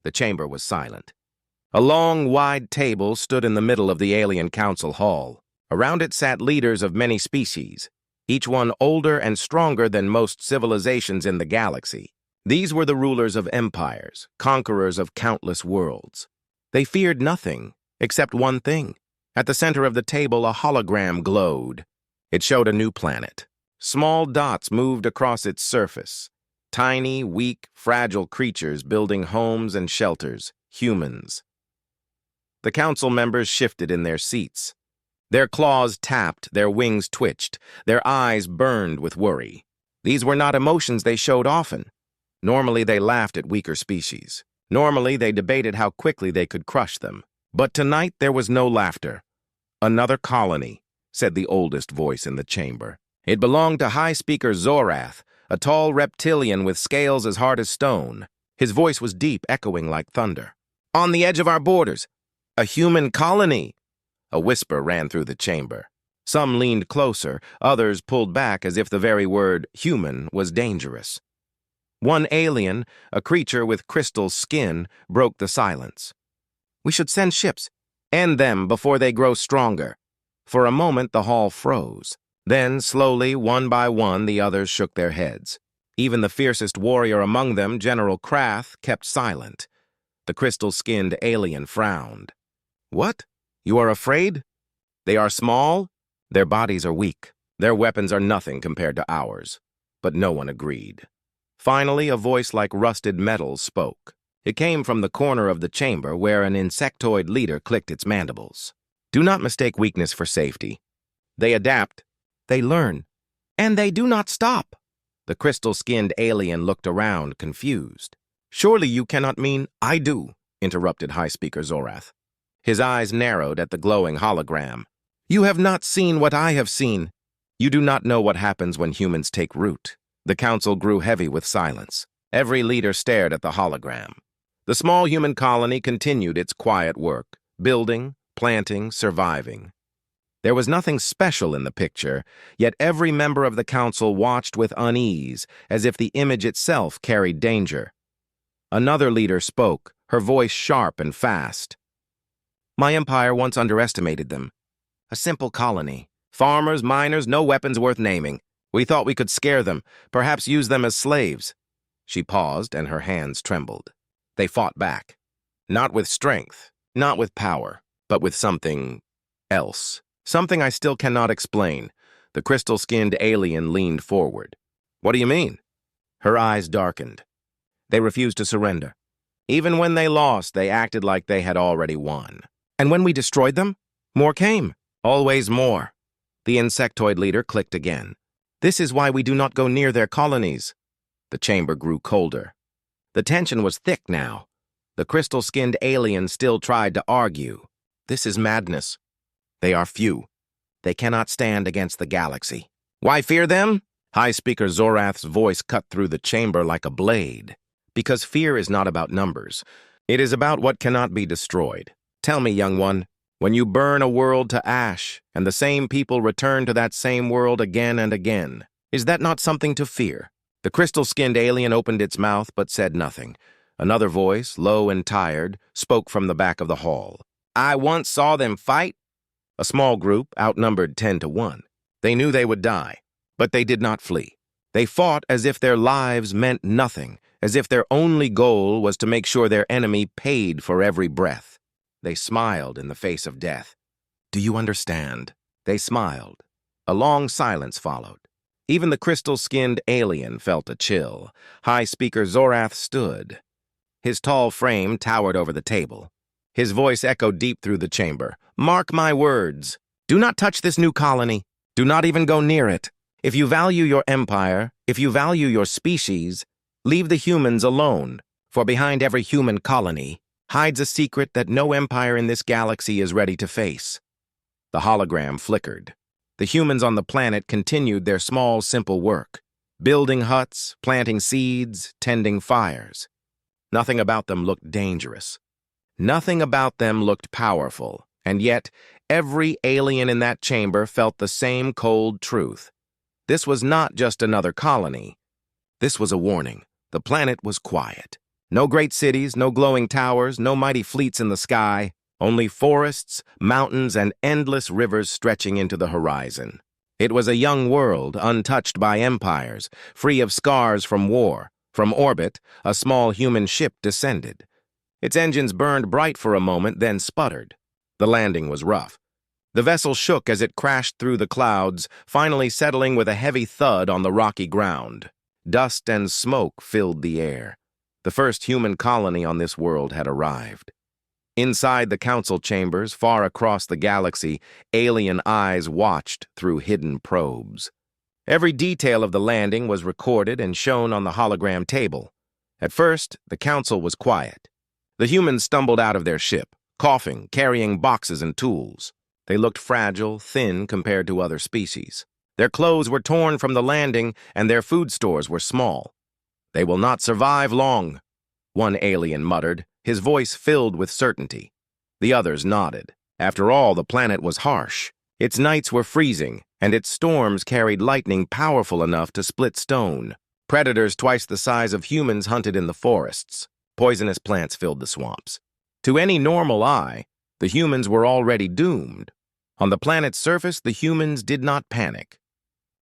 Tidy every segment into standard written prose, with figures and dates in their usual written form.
The chamber was silent. A long, wide table stood in the middle of the alien council hall. Around it sat leaders of many species, each one older and stronger than most civilizations in the galaxy. These were the rulers of empires, conquerors of countless worlds. They feared nothing except one thing. At the center of the table, a hologram glowed. It showed a new planet. Small dots moved across its surface. Tiny, weak, fragile creatures building homes and shelters, humans. The council members shifted in their seats. Their claws tapped, their wings twitched, their eyes burned with worry. These were not emotions they showed often. Normally they laughed at weaker species. Normally they debated how quickly they could crush them. But tonight there was no laughter. "Another colony," said the oldest voice in the chamber. It belonged to High Speaker Zorath, a tall reptilian with scales as hard as stone. His voice was deep, echoing like thunder. "On the edge of our borders. A human colony." A whisper ran through the chamber. Some leaned closer, others pulled back as if the very word human was dangerous. One alien, a creature with crystal skin, broke the silence. "We should send ships. End them before they grow stronger." For a moment the hall froze. Then, slowly, one by one, the others shook their heads. Even the fiercest warrior among them, General Krath, kept silent. The crystal-skinned alien frowned. "What? You are afraid? They are small? Their bodies are weak. Their weapons are nothing compared to ours." But no one agreed. Finally, a voice like rusted metal spoke. It came from the corner of the chamber where an insectoid leader clicked its mandibles. "Do not mistake weakness for safety. They adapt. They learn. And they do not stop." The crystal-skinned alien looked around, confused. "Surely you cannot mean—" "I do," interrupted High Speaker Zorath. His eyes narrowed at the glowing hologram. "You have not seen what I have seen. You do not know what happens when humans take root." The council grew heavy with silence. Every leader stared at the hologram. The small human colony continued its quiet work, building, planting, surviving. There was nothing special in the picture, yet every member of the council watched with unease, as if the image itself carried danger. Another leader spoke, her voice sharp and fast. "My empire once underestimated them. A simple colony. Farmers, miners, no weapons worth naming. We thought we could scare them, perhaps use them as slaves." She paused, and her hands trembled. They fought back. Not with strength, not with power, but with something else. Something I still cannot explain. The crystal-skinned alien leaned forward. "What do you mean?" Her eyes darkened. "They refused to surrender. Even when they lost, they acted like they had already won. And when we destroyed them, more came. Always more." The insectoid leader clicked again. "This is why we do not go near their colonies." The chamber grew colder. The tension was thick now. The crystal-skinned alien still tried to argue. "This is madness. They are few. They cannot stand against the galaxy." "Why fear them?" High Speaker Zorath's voice cut through the chamber like a blade. "Because fear is not about numbers. It is about what cannot be destroyed. Tell me, young one, when you burn a world to ash, and the same people return to that same world again and again, is that not something to fear?" The crystal-skinned alien opened its mouth but said nothing. Another voice, low and tired, spoke from the back of the hall. "I once saw them fight." A small group, outnumbered 10-1. They knew they would die, but they did not flee. They fought as if their lives meant nothing, as if their only goal was to make sure their enemy paid for every breath. They smiled in the face of death. "Do you understand?" They smiled. A long silence followed. Even the crystal-skinned alien felt a chill. High Speaker Zorath stood. His tall frame towered over the table. His voice echoed deep through the chamber. "Mark my words. Do not touch this new colony. Do not even go near it. If you value your empire, if you value your species, leave the humans alone, for behind every human colony hides a secret that no empire in this galaxy is ready to face." The hologram flickered. The humans on the planet continued their small, simple work, building huts, planting seeds, tending fires. Nothing about them looked dangerous. Nothing about them looked powerful, and yet every alien in that chamber felt the same cold truth. This was not just another colony. This was a warning. The planet was quiet. No great cities, no glowing towers, no mighty fleets in the sky, only forests, mountains, and endless rivers stretching into the horizon. It was a young world, untouched by empires, free of scars from war. From orbit, a small human ship descended. Its engines burned bright for a moment, then sputtered. The landing was rough. The vessel shook as it crashed through the clouds, finally settling with a heavy thud on the rocky ground. Dust and smoke filled the air. The first human colony on this world had arrived. Inside the council chambers, far across the galaxy, alien eyes watched through hidden probes. Every detail of the landing was recorded and shown on the hologram table. At first, the council was quiet. The humans stumbled out of their ship, coughing, carrying boxes and tools. They looked fragile, thin compared to other species. Their clothes were torn from the landing, and their food stores were small. "They will not survive long," one alien muttered, his voice filled with certainty. The others nodded. After all, the planet was harsh. Its nights were freezing, and its storms carried lightning powerful enough to split stone. Predators twice the size of humans hunted in the forests. Poisonous plants filled the swamps. To any normal eye, the humans were already doomed. On the planet's surface, the humans did not panic.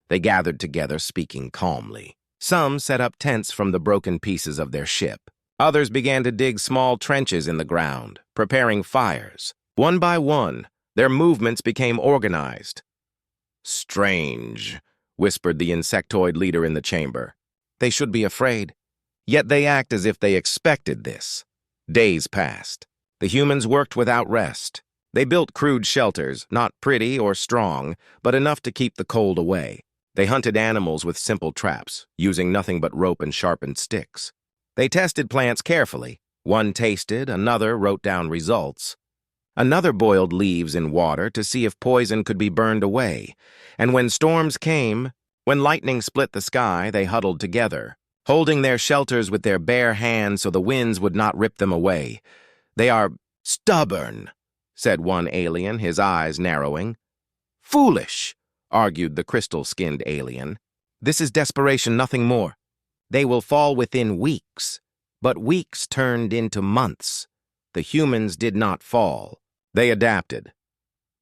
They gathered together, speaking calmly. Some set up tents from the broken pieces of their ship. Others began to dig small trenches in the ground, preparing fires. One by one, their movements became organized. "Strange," whispered the insectoid leader in the chamber. "They should be afraid. Yet they act as if they expected this." Days passed. The humans worked without rest. They built crude shelters, not pretty or strong, but enough to keep the cold away. They hunted animals with simple traps, using nothing but rope and sharpened sticks. They tested plants carefully. One tasted, another wrote down results. Another boiled leaves in water to see if poison could be burned away. And when storms came, when lightning split the sky, they huddled together, holding their shelters with their bare hands so the winds would not rip them away. "They are stubborn," said one alien, his eyes narrowing. "Foolish," argued the crystal-skinned alien. "This is desperation, nothing more. They will fall within weeks." But weeks turned into months. The humans did not fall. They adapted.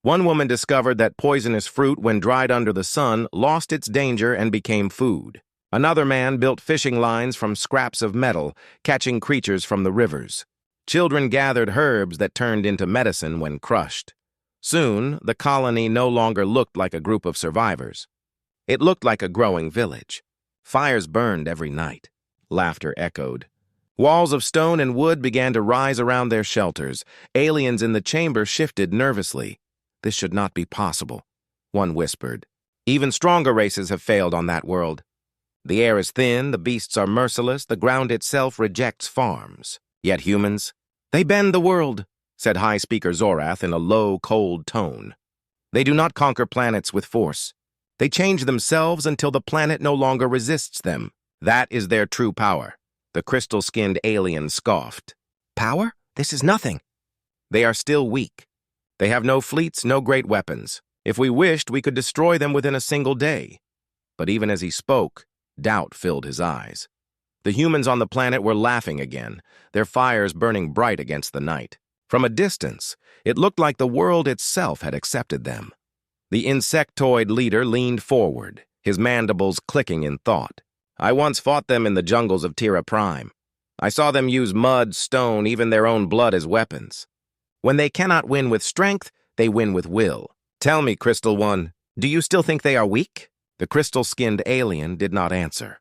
One woman discovered that poisonous fruit, when dried under the sun, lost its danger and became food. Another man built fishing lines from scraps of metal, catching creatures from the rivers. Children gathered herbs that turned into medicine when crushed. Soon, the colony no longer looked like a group of survivors. It looked like a growing village. Fires burned every night. Laughter echoed. Walls of stone and wood began to rise around their shelters. Aliens in the chamber shifted nervously. "This should not be possible," one whispered. "Even stronger races have failed on that world. The air is thin, the beasts are merciless, the ground itself rejects farms. Yet humans, they bend the world," said High Speaker Zorath in a low, cold tone. "They do not conquer planets with force. They change themselves until the planet no longer resists them. That is their true power." The crystal-skinned alien scoffed. "Power? This is nothing." "They are still weak. They have no fleets, no great weapons. If we wished, we could destroy them within a single day." But even as he spoke, doubt filled his eyes. The humans on the planet were laughing again, their fires burning bright against the night. From a distance, it looked like the world itself had accepted them. The insectoid leader leaned forward, his mandibles clicking in thought. "I once fought them in the jungles of Tira Prime. I saw them use mud, stone, even their own blood as weapons. When they cannot win with strength, they win with will. Tell me, Crystal One, do you still think they are weak?" The crystal-skinned alien did not answer.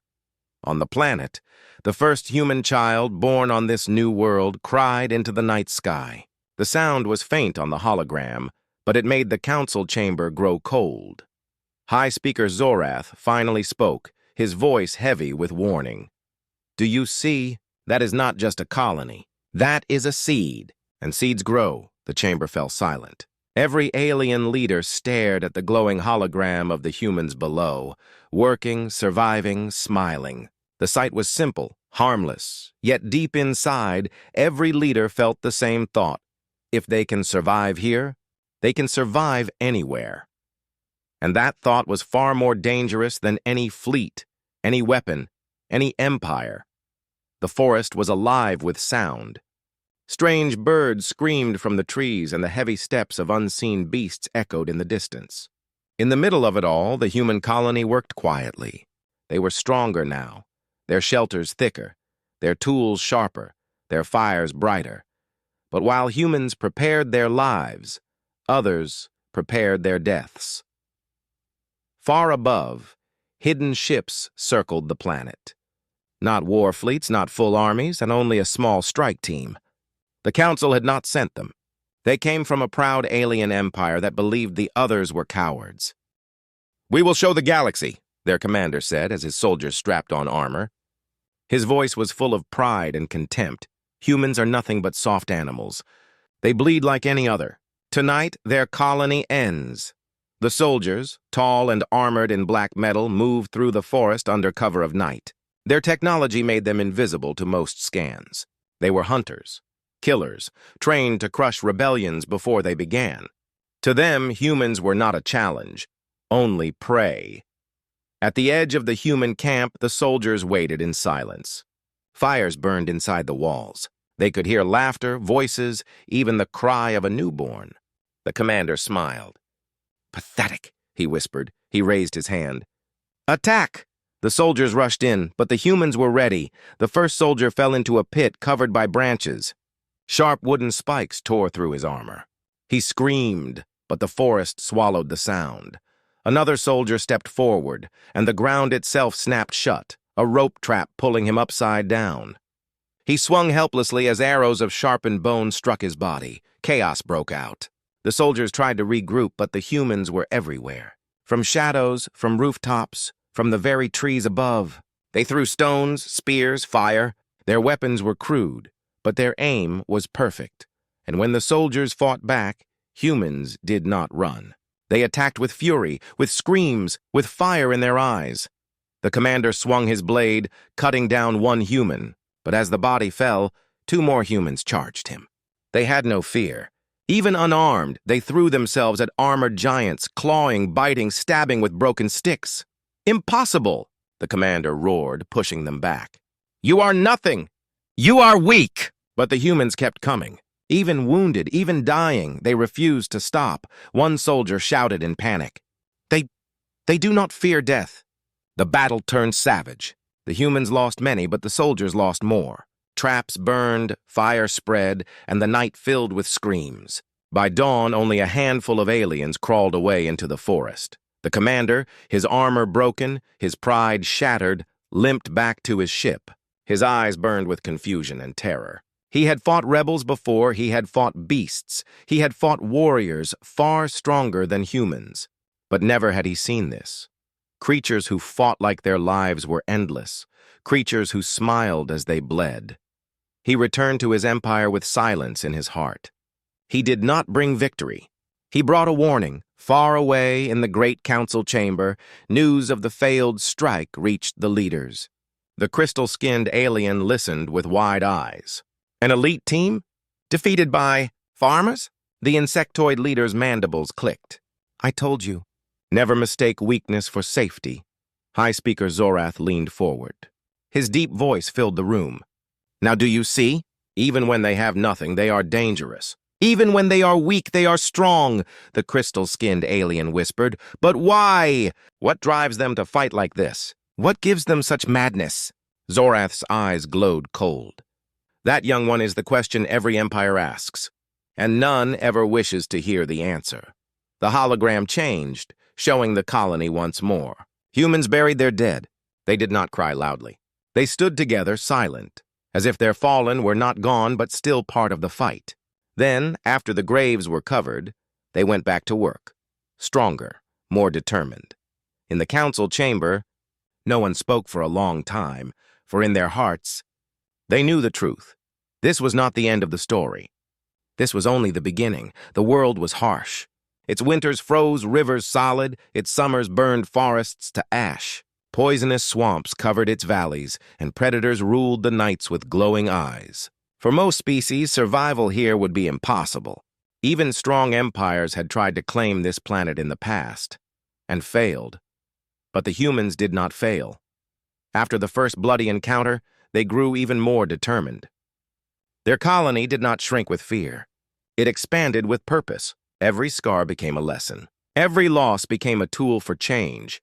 On the planet, the first human child born on this new world cried into the night sky. The sound was faint on the hologram, but it made the council chamber grow cold. High Speaker Zorath finally spoke, his voice heavy with warning. "Do you see? That is not just a colony. That is a seed. And seeds grow." The chamber fell silent. Every alien leader stared at the glowing hologram of the humans below, working, surviving, smiling. The sight was simple, harmless, yet deep inside, every leader felt the same thought. If they can survive here, they can survive anywhere. And that thought was far more dangerous than any fleet, any weapon, any empire. The forest was alive with sound. Strange birds screamed from the trees, and the heavy steps of unseen beasts echoed in the distance. In the middle of it all, the human colony worked quietly. They were stronger now, their shelters thicker, their tools sharper, their fires brighter. But while humans prepared their lives, others prepared their deaths. Far above, hidden ships circled the planet. Not war fleets, not full armies, and only a small strike team. The Council had not sent them. They came from a proud alien empire that believed the others were cowards. "We will show the galaxy," their commander said as his soldiers strapped on armor. His voice was full of pride and contempt. Humans are nothing but soft animals. They bleed like any other. Tonight, their colony ends. The soldiers, tall and armored in black metal, moved through the forest under cover of night. Their technology made them invisible to most scans. They were hunters, killers, trained to crush rebellions before they began. To them, humans were not a challenge, only prey. At the edge of the human camp, the soldiers waited in silence. Fires burned inside the walls. They could hear laughter, voices, even the cry of a newborn. The commander smiled. "Pathetic," he whispered. He raised his hand. "Attack!" The soldiers rushed in, but the humans were ready. The first soldier fell into a pit covered by branches. Sharp wooden spikes tore through his armor. He screamed, but the forest swallowed the sound. Another soldier stepped forward, and the ground itself snapped shut, a rope trap pulling him upside down. He swung helplessly as arrows of sharpened bone struck his body. Chaos broke out. The soldiers tried to regroup, but the humans were everywhere. From shadows, from rooftops, from the very trees above. They threw stones, spears, fire. Their weapons were crude, but their aim was perfect. And when the soldiers fought back, humans did not run. They attacked with fury, with screams, with fire in their eyes. The commander swung his blade, cutting down one human, but as the body fell, 2 more humans charged him. They had no fear. Even unarmed, they threw themselves at armored giants, clawing, biting, stabbing with broken sticks. "Impossible!" the commander roared, pushing them back. "You are nothing! You are weak!" But the humans kept coming. Even wounded, even dying, they refused to stop. One soldier shouted in panic. They do not fear death." The battle turned savage. The humans lost many, but the soldiers lost more. Traps burned, fire spread, and the night filled with screams. By dawn, only a handful of aliens crawled away into the forest. The commander, his armor broken, his pride shattered, limped back to his ship. His eyes burned with confusion and terror. He had fought rebels before, he had fought beasts, he had fought warriors far stronger than humans. But never had he seen this. Creatures who fought like their lives were endless, creatures who smiled as they bled. He returned to his empire with silence in his heart. He did not bring victory. He brought a warning. Far away in the great council chamber, news of the failed strike reached the leaders. The crystal-skinned alien listened with wide eyes. An elite team? Defeated by farmers? The insectoid leader's mandibles clicked. "I told you. Never mistake weakness for safety." High Speaker Zorath leaned forward. His deep voice filled the room. "Now do you see? Even when they have nothing, they are dangerous. Even when they are weak, they are strong," the crystal-skinned alien whispered. "But why? What drives them to fight like this? What gives them such madness?" Zorath's eyes glowed cold. "That, young one, is the question every empire asks, and none ever wishes to hear the answer." The hologram changed, showing the colony once more. Humans buried their dead. They did not cry loudly. They stood together, silent, as if their fallen were not gone but still part of the fight. Then, after the graves were covered, they went back to work, stronger, more determined. In the council chamber, no one spoke for a long time, for in their hearts, they knew the truth. This was not the end of the story. This was only the beginning. The world was harsh. Its winters froze rivers solid, its summers burned forests to ash. Poisonous swamps covered its valleys, and predators ruled the nights with glowing eyes. For most species, survival here would be impossible. Even strong empires had tried to claim this planet in the past, and failed. But the humans did not fail. After the first bloody encounter, they grew even more determined. Their colony did not shrink with fear. It expanded with purpose. Every scar became a lesson. Every loss became a tool for change.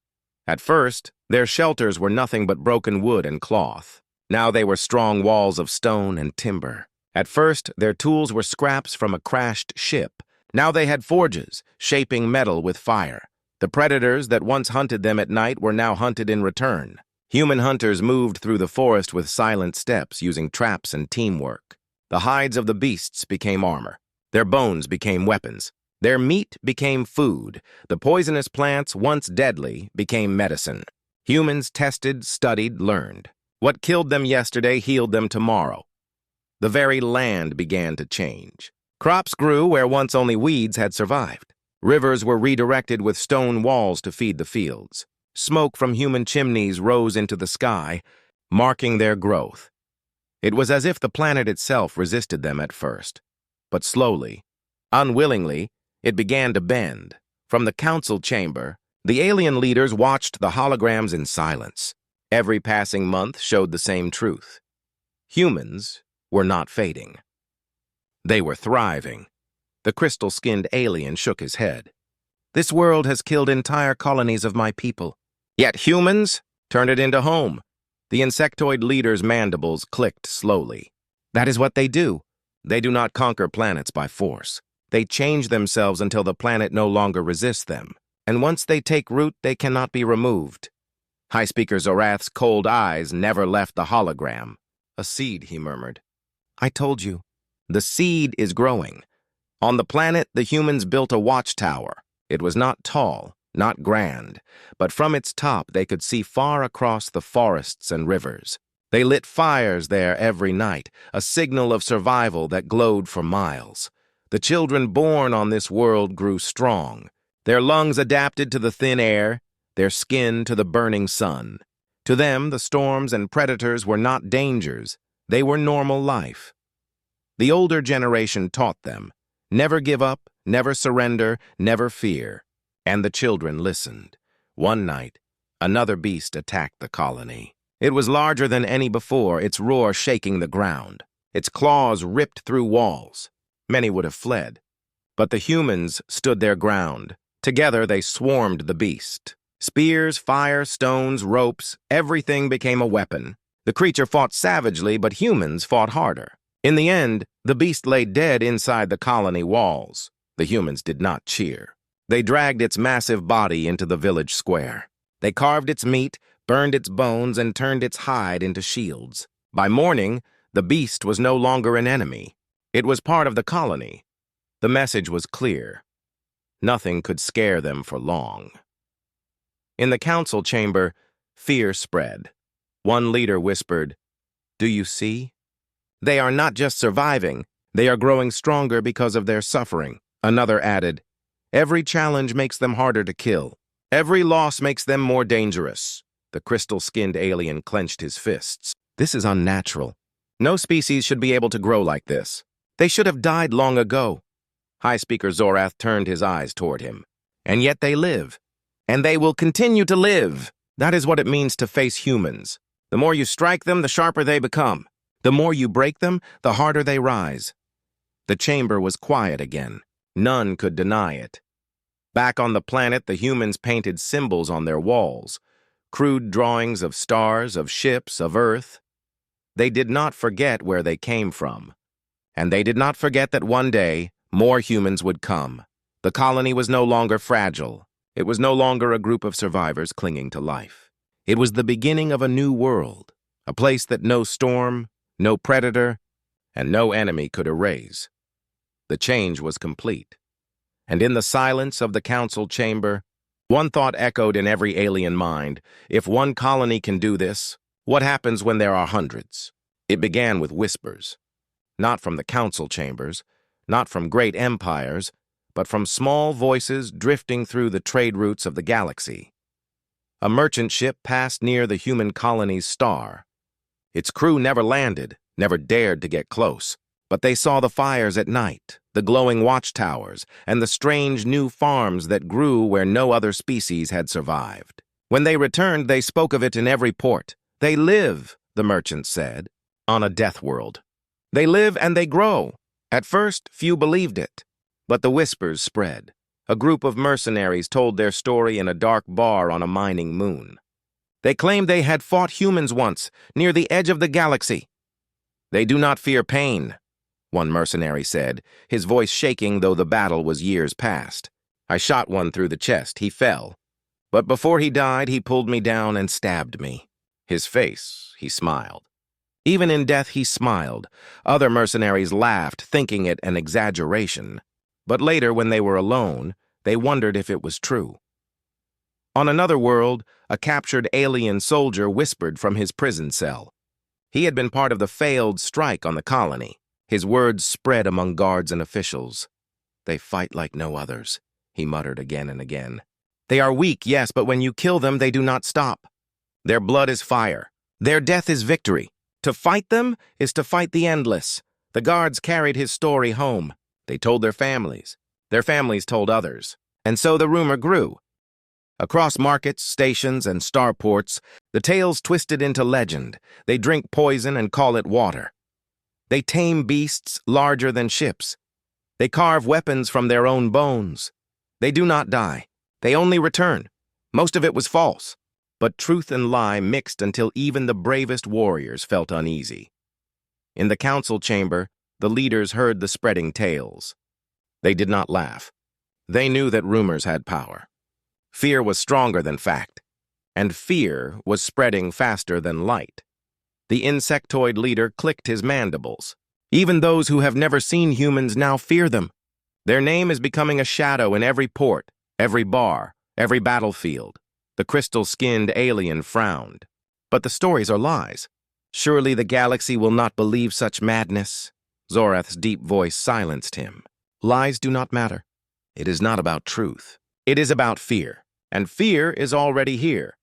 At first, their shelters were nothing but broken wood and cloth. Now they were strong walls of stone and timber. At first, their tools were scraps from a crashed ship. Now they had forges, shaping metal with fire. The predators that once hunted them at night were now hunted in return. Human hunters moved through the forest with silent steps, using traps and teamwork. The hides of the beasts became armor. Their bones became weapons. Their meat became food. The poisonous plants, once deadly, became medicine. Humans tested, studied, learned. What killed them yesterday healed them tomorrow. The very land began to change. Crops grew where once only weeds had survived. Rivers were redirected with stone walls to feed the fields. Smoke from human chimneys rose into the sky, marking their growth. It was as if the planet itself resisted them at first. But slowly, unwillingly, it began to bend. From the council chamber, the alien leaders watched the holograms in silence. Every passing month showed the same truth. Humans were not fading. They were thriving. The crystal-skinned alien shook his head. This world has killed entire colonies of my people. Yet humans turned it into home. The insectoid leader's mandibles clicked slowly. That is what they do. They do not conquer planets by force. They change themselves until the planet no longer resists them. And once they take root, they cannot be removed. High Speaker Zorath's cold eyes never left the hologram. A seed, he murmured. I told you. The seed is growing. On the planet, the humans built a watchtower. It was not tall, not grand, but from its top they could see far across the forests and rivers. They lit fires there every night, a signal of survival that glowed for miles. The children born on this world grew strong. Their lungs adapted to the thin air, their skin to the burning sun. To them, the storms and predators were not dangers. They were normal life. The older generation taught them, never give up, never surrender, never fear. And the children listened. One night, another beast attacked the colony. It was larger than any before, its roar shaking the ground. Its claws ripped through walls. Many would have fled. But the humans stood their ground. Together they swarmed the beast. Spears, fire, stones, ropes, everything became a weapon. The creature fought savagely, but humans fought harder. In the end, the beast lay dead inside the colony walls. The humans did not cheer. They dragged its massive body into the village square. They carved its meat, burned its bones, and turned its hide into shields. By morning, the beast was no longer an enemy. It was part of the colony. The message was clear. Nothing could scare them for long. In the council chamber, fear spread. One leader whispered, "Do you see? They are not just surviving, they are growing stronger because of their suffering." Another added, "Every challenge makes them harder to kill. Every loss makes them more dangerous." The crystal-skinned alien clenched his fists. This is unnatural. No species should be able to grow like this. They should have died long ago. High Speaker Zorath turned his eyes toward him. And yet they live. And they will continue to live. That is what it means to face humans. The more you strike them, the sharper they become. The more you break them, the harder they rise. The chamber was quiet again. None could deny it. Back on the planet, the humans painted symbols on their walls. Crude drawings of stars, of ships, of Earth. They did not forget where they came from. And they did not forget that one day, more humans would come. The colony was no longer fragile. It was no longer a group of survivors clinging to life. It was the beginning of a new world, a place that no storm, no predator, and no enemy could erase. The change was complete. And in the silence of the council chamber, one thought echoed in every alien mind. If one colony can do this, what happens when there are hundreds? It began with whispers. Not from the council chambers, not from great empires, but from small voices drifting through the trade routes of the galaxy. A merchant ship passed near the human colony's star. Its crew never landed, never dared to get close, but they saw the fires at night, the glowing watchtowers, and the strange new farms that grew where no other species had survived. When they returned, they spoke of it in every port. They live, the merchant said, on a death world. They live and they grow. At first, few believed it, but the whispers spread. A group of mercenaries told their story in a dark bar on a mining moon. They claimed they had fought humans once, near the edge of the galaxy. They do not fear pain, one mercenary said, his voice shaking though the battle was years past. I shot one through the chest. He fell. But before he died, he pulled me down and stabbed me. His face, he smiled. Even in death, he smiled. Other mercenaries laughed, thinking it an exaggeration. But later, when they were alone, they wondered if it was true. On another world, a captured alien soldier whispered from his prison cell. He had been part of the failed strike on the colony. His words spread among guards and officials. They fight like no others, he muttered again and again. They are weak, yes, but when you kill them, they do not stop. Their blood is fire. Their death is victory. To fight them is to fight the endless. The guards carried his story home. They told their families. Their families told others. And so the rumor grew. Across markets, stations, and starports, the tales twisted into legend. They drink poison and call it water. They tame beasts larger than ships. They carve weapons from their own bones. They do not die. They only return. Most of it was false. But truth and lie mixed until even the bravest warriors felt uneasy. In the council chamber, the leaders heard the spreading tales. They did not laugh. They knew that rumors had power. Fear was stronger than fact, and fear was spreading faster than light. The insectoid leader clicked his mandibles. Even those who have never seen humans now fear them. Their name is becoming a shadow in every port, every bar, every battlefield. The crystal-skinned alien frowned. But the stories are lies. Surely the galaxy will not believe such madness. Zorath's deep voice silenced him. Lies do not matter. It is not about truth. It is about fear. And fear is already here.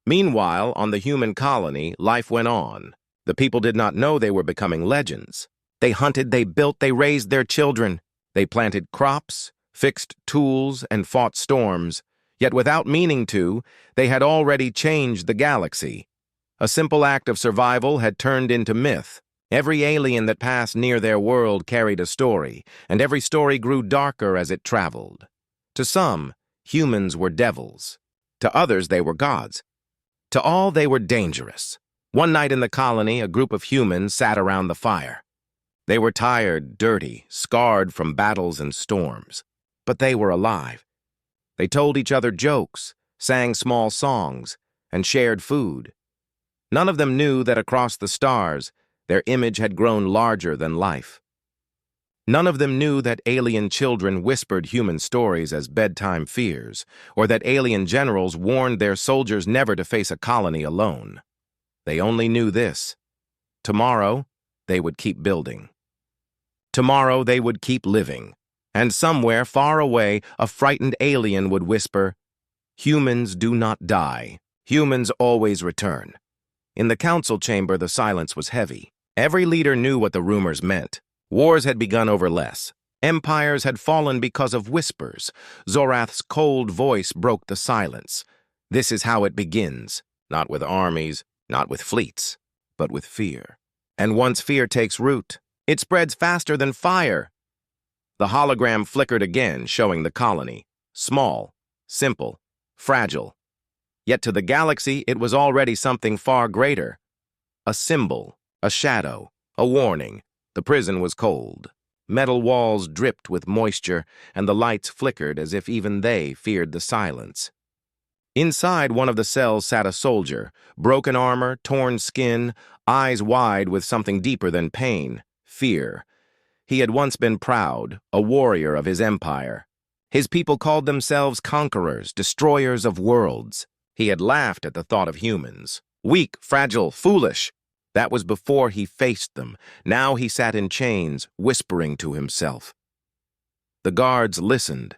Meanwhile, on the human colony, life went on. The people did not know they were becoming legends. They hunted, they built, they raised their children. They planted crops, fixed tools, and fought storms. Yet without meaning to, they had already changed the galaxy. A simple act of survival had turned into myth. Every alien that passed near their world carried a story, and every story grew darker as it traveled. To some, humans were devils. To others, they were gods. To all, they were dangerous. One night in the colony, a group of humans sat around the fire. They were tired, dirty, scarred from battles and storms. But they were alive. They told each other jokes, sang small songs, and shared food. None of them knew that across the stars, their image had grown larger than life. None of them knew that alien children whispered human stories as bedtime fears, or that alien generals warned their soldiers never to face a colony alone. They only knew this. Tomorrow, they would keep building. Tomorrow, they would keep living. And somewhere far away, a frightened alien would whisper, "Humans do not die. Humans always return." In the council chamber, the silence was heavy. Every leader knew what the rumors meant. Wars had begun over less. Empires had fallen because of whispers. Zorath's cold voice broke the silence. This is how it begins, not with armies, not with fleets, but with fear. And once fear takes root, it spreads faster than fire. The hologram flickered again, showing the colony. Small, simple, fragile. Yet to the galaxy, it was already something far greater. A symbol, a shadow, a warning. The prison was cold. Metal walls dripped with moisture, and the lights flickered as if even they feared the silence. Inside one of the cells sat a soldier, broken armor, torn skin, eyes wide with something deeper than pain, fear. He had once been proud, a warrior of his empire. His people called themselves conquerors, destroyers of worlds. He had laughed at the thought of humans. Weak, fragile, foolish. That was before he faced them. Now he sat in chains, whispering to himself. The guards listened.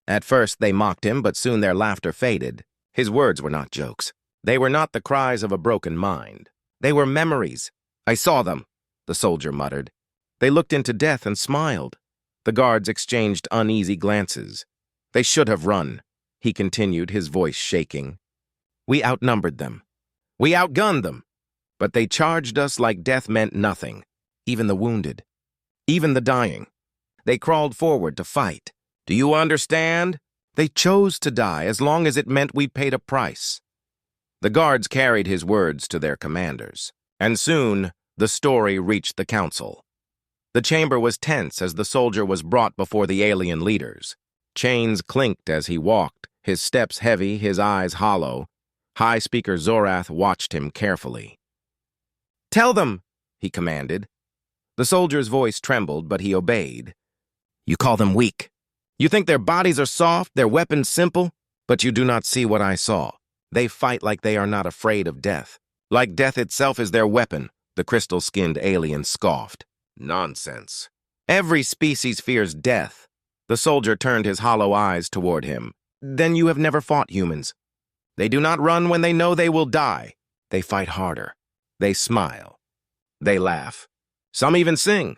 At first they mocked him, but soon their laughter faded. His words were not jokes. They were not the cries of a broken mind. They were memories. "I saw them," the soldier muttered. They looked into death and smiled. The guards exchanged uneasy glances. "They should have run," he continued, his voice shaking. "We outnumbered them. We outgunned them. But they charged us like death meant nothing, even the wounded, even the dying. They crawled forward to fight. Do you understand? They chose to die as long as it meant we paid a price. The guards carried his words to their commanders, and soon the story reached the council. The chamber was tense as the soldier was brought before the alien leaders. Chains clinked as he walked, his steps heavy, his eyes hollow. High Speaker Zorath watched him carefully. "Tell them," he commanded. The soldier's voice trembled, but he obeyed. "You call them weak. You think their bodies are soft, their weapons simple, but you do not see what I saw. They fight like they are not afraid of death. Like death itself is their weapon," the crystal-skinned alien scoffed. "Nonsense. Every species fears death." The soldier turned his hollow eyes toward him. "Then you have never fought humans. They do not run when they know they will die. They fight harder. They smile. They laugh. Some even sing."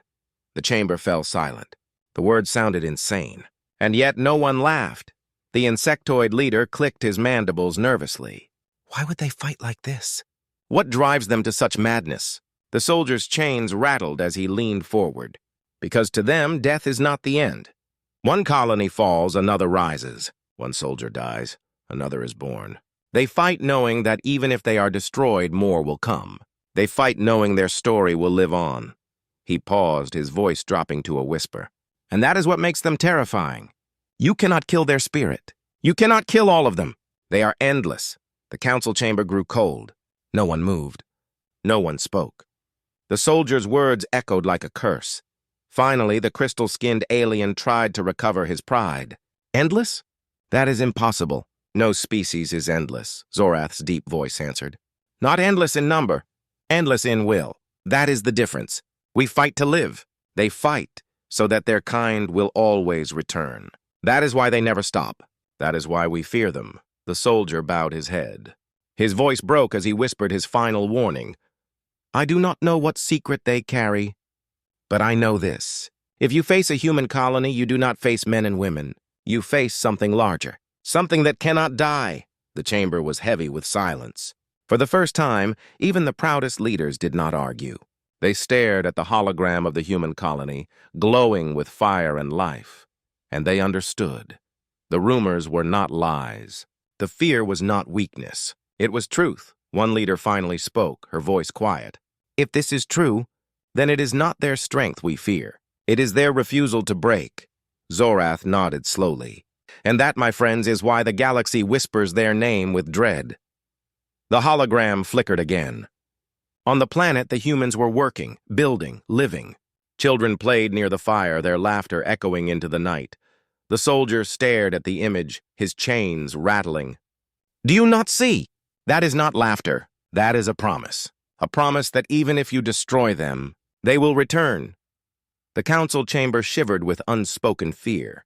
The chamber fell silent. The words sounded insane. And yet no one laughed. The insectoid leader clicked his mandibles nervously. Why would they fight like this? What drives them to such madness? The soldier's chains rattled as he leaned forward. Because to them, death is not the end. One colony falls, another rises. One soldier dies, another is born. They fight knowing that even if they are destroyed, more will come. They fight knowing their story will live on. He paused, his voice dropping to a whisper. And that is what makes them terrifying. You cannot kill their spirit. You cannot kill all of them. They are endless. The council chamber grew cold. No one moved. No one spoke. The soldier's words echoed like a curse. Finally, the crystal-skinned alien tried to recover his pride. Endless? That is impossible. No species is endless, Zorath's deep voice answered. Not endless in number, endless in will. That is the difference. We fight to live. They fight so that their kind will always return. That is why they never stop. That is why we fear them. The soldier bowed his head. His voice broke as he whispered his final warning. I do not know what secret they carry, but I know this. If you face a human colony, you do not face men and women. You face something larger, something that cannot die. The chamber was heavy with silence. For the first time, even the proudest leaders did not argue. They stared at the hologram of the human colony, glowing with fire and life. And they understood. The rumors were not lies. The fear was not weakness. It was truth. One leader finally spoke, her voice quiet. If this is true, then it is not their strength we fear. It is their refusal to break. Zorath nodded slowly. And that, my friends, is why the galaxy whispers their name with dread. The hologram flickered again. On the planet, the humans were working, building, living. Children played near the fire, their laughter echoing into the night. The soldier stared at the image, his chains rattling. Do you not see? That is not laughter. That is a promise. A promise that even if you destroy them, they will return. The council chamber shivered with unspoken fear.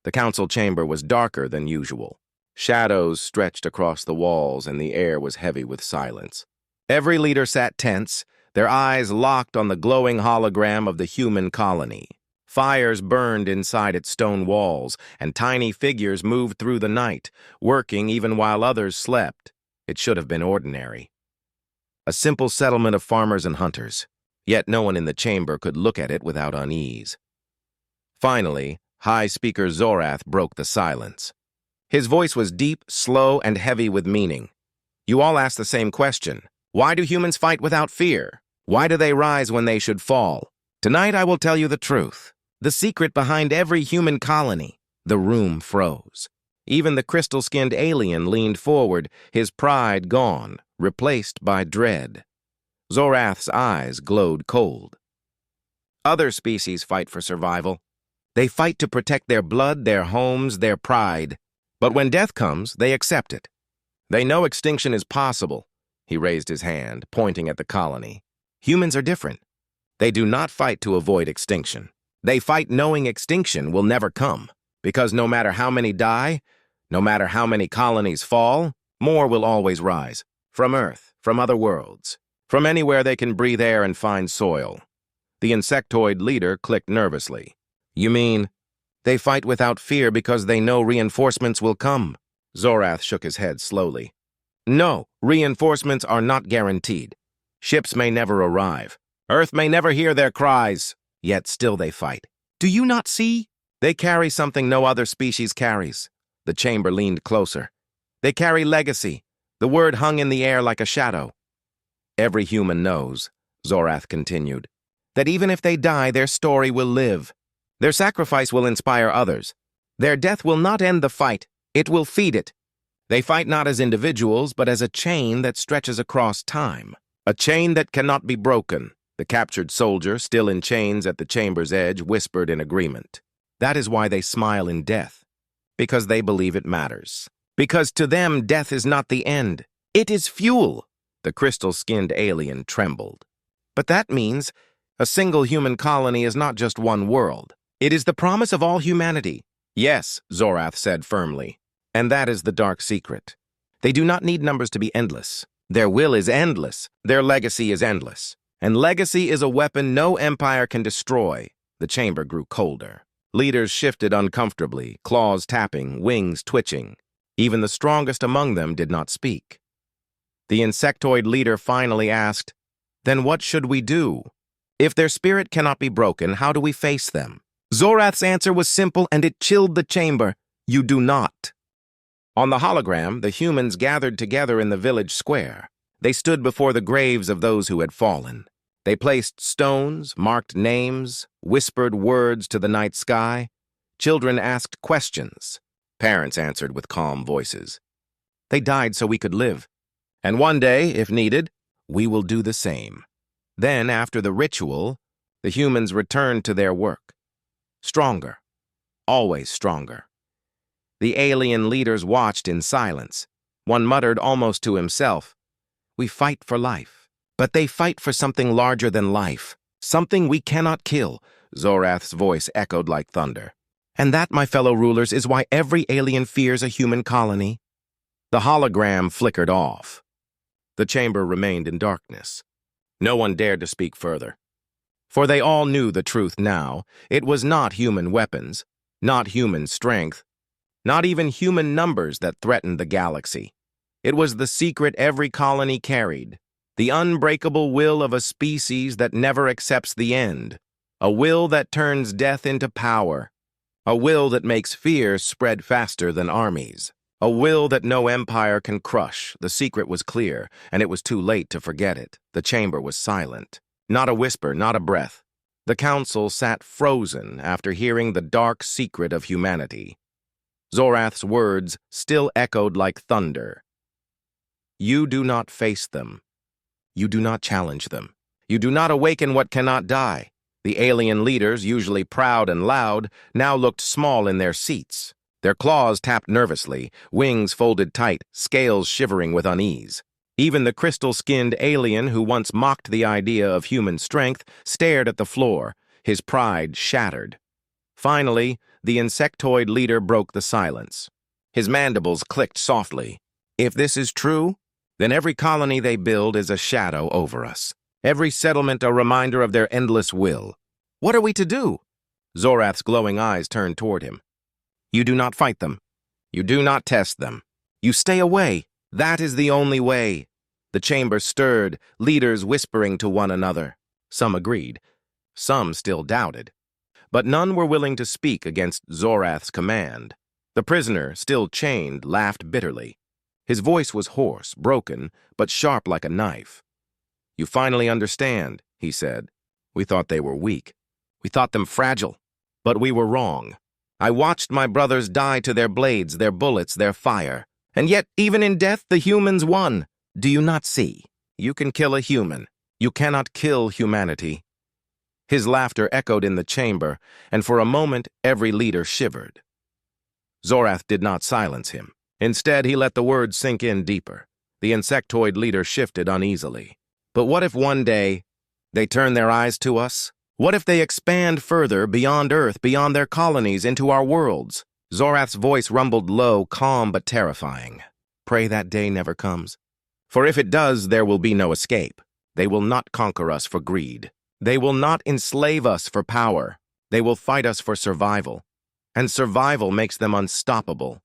The council chamber was darker than usual. Shadows stretched across the walls and the air was heavy with silence. Every leader sat tense, their eyes locked on the glowing hologram of the human colony. Fires burned inside its stone walls, and tiny figures moved through the night, working even while others slept. It should have been ordinary. A simple settlement of farmers and hunters. Yet no one in the chamber could look at it without unease. Finally, High Speaker Zorath broke the silence. His voice was deep, slow, and heavy with meaning. You all ask the same question. Why do humans fight without fear? Why do they rise when they should fall? Tonight I will tell you the truth. The secret behind every human colony. The room froze. Even the crystal-skinned alien leaned forward, his pride gone, replaced by dread. Zorath's eyes glowed cold. Other species fight for survival. They fight to protect their blood, their homes, their pride. But when death comes, they accept it. They know extinction is possible. He raised his hand, pointing at the colony. Humans are different. They do not fight to avoid extinction. They fight knowing extinction will never come. Because no matter how many die, no matter how many colonies fall, more will always rise. From Earth, from other worlds. From anywhere they can breathe air and find soil. The insectoid leader clicked nervously. You mean, they fight without fear because they know reinforcements will come? Zorath shook his head slowly. No, reinforcements are not guaranteed. Ships may never arrive. Earth may never hear their cries, yet still they fight. Do you not see? They carry something no other species carries. The chamber leaned closer. They carry legacy. The word hung in the air like a shadow. Every human knows, Zorath continued, that even if they die, their story will live. Their sacrifice will inspire others. Their death will not end the fight. It will feed it. They fight not as individuals, but as a chain that stretches across time. A chain that cannot be broken. The captured soldier, still in chains at the chamber's edge, whispered in agreement. That is why they smile in death. Because they believe it matters. Because to them, death is not the end. It is fuel. The crystal-skinned alien trembled. But that means a single human colony is not just one world. It is the promise of all humanity. Yes, Zorath said firmly. And that is the dark secret. They do not need numbers to be endless. Their will is endless. Their legacy is endless. And legacy is a weapon no empire can destroy. The chamber grew colder. Leaders shifted uncomfortably, claws tapping, wings twitching. Even the strongest among them did not speak. The insectoid leader finally asked, "Then what should we do? If their spirit cannot be broken, how do we face them?" Zorath's answer was simple, and it chilled the chamber. You do not. On the hologram, the humans gathered together in the village square. They stood before the graves of those who had fallen. They placed stones, marked names, whispered words to the night sky. Children asked questions. Parents answered with calm voices. They died so we could live. And one day, if needed, we will do the same. Then, after the ritual, the humans returned to their work. Stronger. Always stronger. The alien leaders watched in silence. One muttered almost to himself, "We fight for life." But they fight for something larger than life. Something we cannot kill. Zorath's voice echoed like thunder. And that, my fellow rulers, is why every alien fears a human colony. The hologram flickered off. The chamber remained in darkness. No one dared to speak further. For they all knew the truth now. It was not human weapons, not human strength, not even human numbers that threatened the galaxy. It was the secret every colony carried. The unbreakable will of a species that never accepts the end. A will that turns death into power. A will that makes fear spread faster than armies. A will that no empire can crush. The secret was clear, and it was too late to forget it. The chamber was silent. Not a whisper, not a breath. The council sat frozen after hearing the dark secret of humanity. Zorath's words still echoed like thunder. You do not face them. You do not challenge them. You do not awaken what cannot die. The alien leaders, usually proud and loud, now looked small in their seats. Their claws tapped nervously, wings folded tight, scales shivering with unease. Even the crystal-skinned alien who once mocked the idea of human strength stared at the floor, his pride shattered. Finally, the insectoid leader broke the silence. His mandibles clicked softly. If this is true, then every colony they build is a shadow over us. Every settlement a reminder of their endless will. What are we to do? Zorath's glowing eyes turned toward him. You do not fight them. You do not test them. You stay away. That is the only way. The chamber stirred, leaders whispering to one another. Some agreed. Some still doubted. But none were willing to speak against Zorath's command. The prisoner, still chained, laughed bitterly. His voice was hoarse, broken, but sharp like a knife. You finally understand, he said. We thought they were weak. We thought them fragile. But we were wrong. I watched my brothers die to their blades, their bullets, their fire. And yet, even in death, the humans won. Do you not see? You can kill a human. You cannot kill humanity. His laughter echoed in the chamber, and for a moment, every leader shivered. Zorath did not silence him. Instead, he let the words sink in deeper. The insectoid leader shifted uneasily. But what if one day they turn their eyes to us? What if they expand further beyond Earth, beyond their colonies, into our worlds? Zorath's voice rumbled low, calm but terrifying. Pray that day never comes. For if it does, there will be no escape. They will not conquer us for greed. They will not enslave us for power. They will fight us for survival. And survival makes them unstoppable.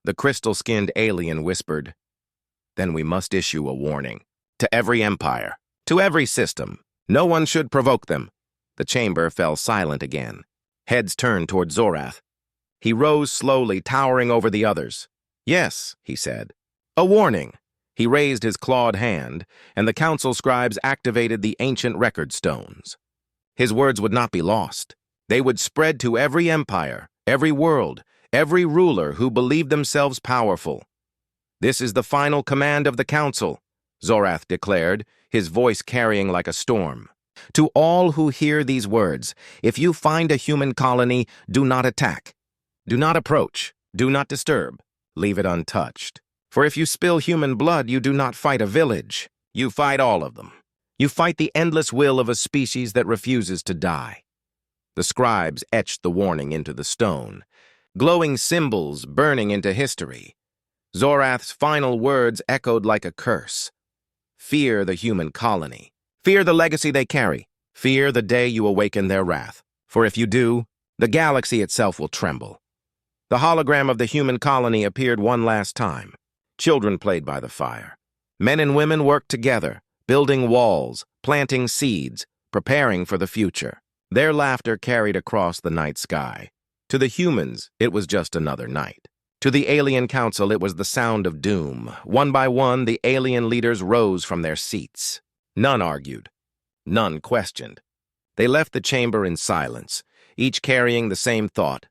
The crystal-skinned alien whispered, Then we must issue a warning to every empire, To every system. No one should provoke them. The chamber fell silent again. Heads turned toward Zorath. He rose slowly, towering over the others. "Yes," he said. "A warning." He raised his clawed hand, and the council scribes activated the ancient record stones. His words would not be lost. They would spread to every empire, every world, every ruler who believed themselves powerful. "This is the final command of the council," Zorath declared, his voice carrying like a storm. "To all who hear these words, if you find a human colony, do not attack. Do not approach. Do not disturb. Leave it untouched. For if you spill human blood, you do not fight a village. You fight all of them. You fight the endless will of a species that refuses to die." The scribes etched the warning into the stone, glowing symbols burning into history. Zorath's final words echoed like a curse. "Fear the human colony. Fear the legacy they carry. Fear the day you awaken their wrath. For if you do, the galaxy itself will tremble." The hologram of the human colony appeared one last time. Children played by the fire. Men and women worked together, building walls, planting seeds, preparing for the future. Their laughter carried across the night sky. To the humans, it was just another night. To the alien council, it was the sound of doom. One by one, the alien leaders rose from their seats. None argued. None questioned. They left the chamber in silence, each carrying the same thought.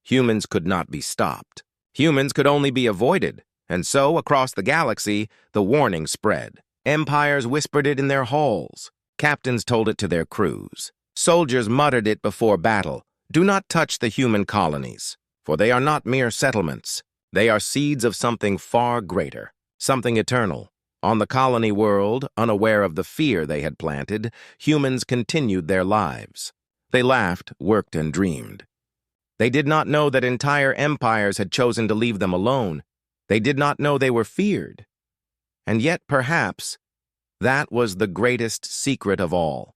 Humans could not be stopped. Humans could only be avoided. And so, across the galaxy, the warning spread. Empires whispered it in their halls. Captains told it to their crews. Soldiers muttered it before battle. "Do not touch the human colonies, for they are not mere settlements. They are seeds of something far greater, something eternal." On the colony world, unaware of the fear they had planted, humans continued their lives. They laughed, worked, and dreamed. They did not know that entire empires had chosen to leave them alone. They did not know they were feared. And yet, perhaps, that was the greatest secret of all.